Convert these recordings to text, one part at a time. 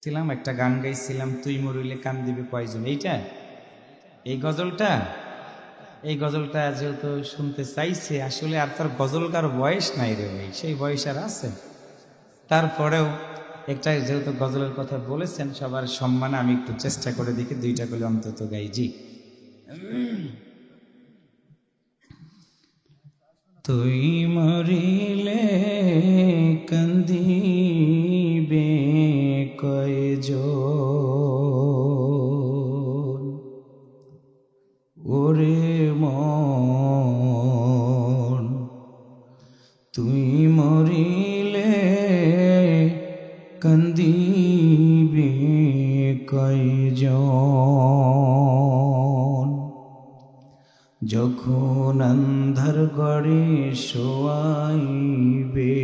ছিলাম একটা গান গাইছিলাম, তুই মরিলে কান দিবে কয়জন। এই গজলটা যেহেতু শুনতে চাইছে, আসলে আর তার গজলকার বয়স নাই রে ভাই, সেই বয়স আর আছে। তারপরেও একটা যেহেতু গজলের কথা বলেছেন, সবার সম্মানে আমি একটু চেষ্টা করে দেখি দুইটা করে অন্তত গাইজি। তুই মরিলে কান্দিবে কয়জন, ওরে মন তুই মরিলে কান্দিবে কয়জন, যখন আন্ধার ঘরে শোয়াইবে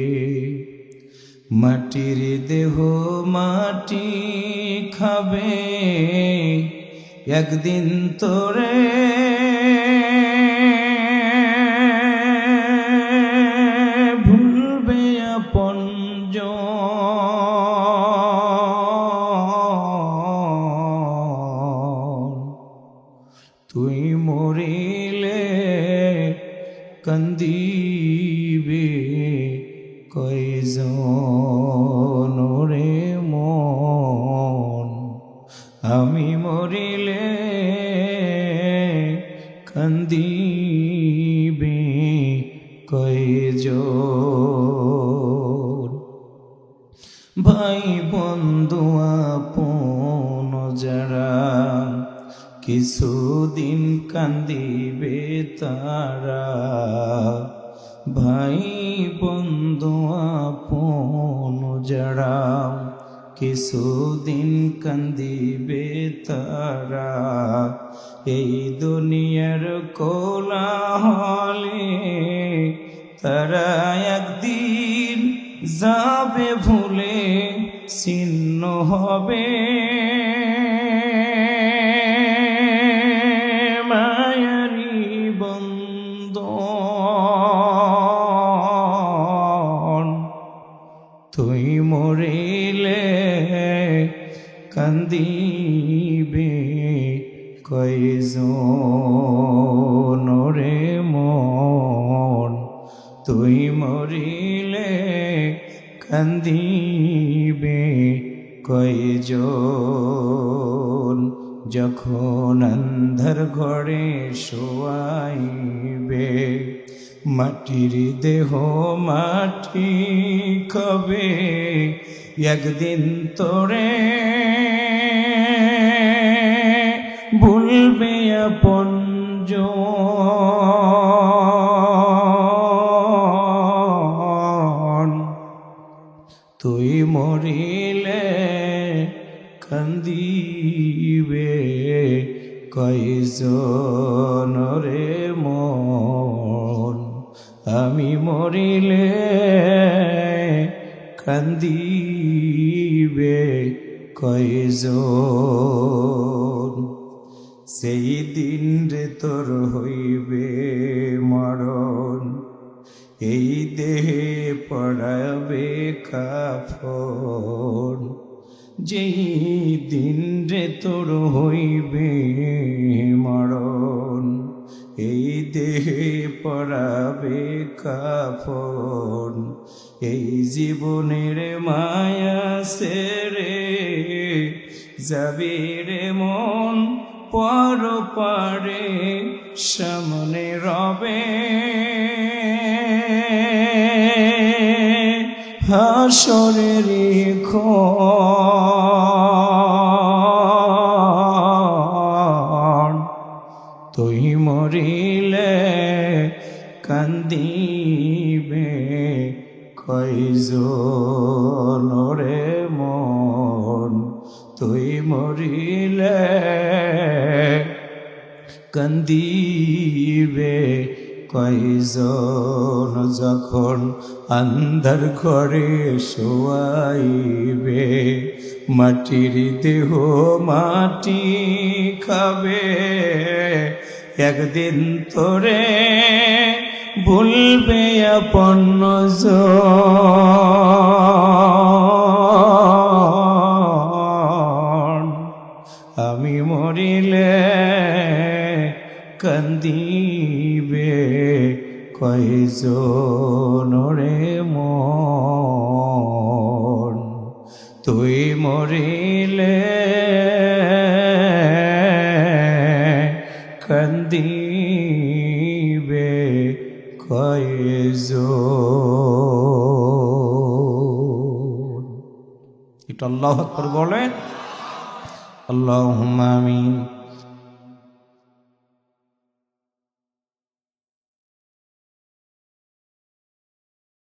মাটির দেহ মাটি খাবে, একদিন তোরে ভুলবে আপনজন। তুই মরিলে কান্দিবে কয়জন, রে মন আমি মরিলে কান্দিবে কয়জন। ভাই বন্ধু আপন যারা কিছুদিন কান্দিবে তারা, ভাই বন্ধু আপন যারা কিছুদিন কান্দিবে তারা, এই দুনিয়ার কোলাহলে তারা একদিন যাবে ভুলে ছিন্ন হবে, মায়ারি বন্ধন। তুই মরিলে কান্দিবে কয়জন, রে মন তুই মরিলে কান্দিবে কয়জন, যখন আন্ধার ঘরে শোয়াইবে মাটির দেহ মাটি খাবে, একদিন তোরে ভুলবে আপনজন। তুই মরিলে কান্দিবে কয়জন, রে মন আমি মরিলে কান্দিবে কয়জন। সেই দিন রে তোর হইবে মরণ, এই দেহে পড়াবে কাফন, যেই দিন রে তোর হইবে মরণ, এই দেহে পড়াবে কাফন, এই জীবনের মায়া সেরে যাবে রে মন পর পারে সামনে রবে, হাসরের ক্ষণ। তুই মরিলে কান্দিবে কয়জন, রে মন তুই মরিলে কান্দিবে কয়জন, যখন আন্ধার ঘরে শোয়াইবে মাটির দেহ মাটি খাবে, একদিন তোরে ভুলবে আপনজন। আমি মরিলে কান্দিবে কয়জন রে মন, তুই মরিলে কান্দিবে কয়জন। এটা আল্লাহু আকবার বলেন। আল্লাহুম্মা আমিন।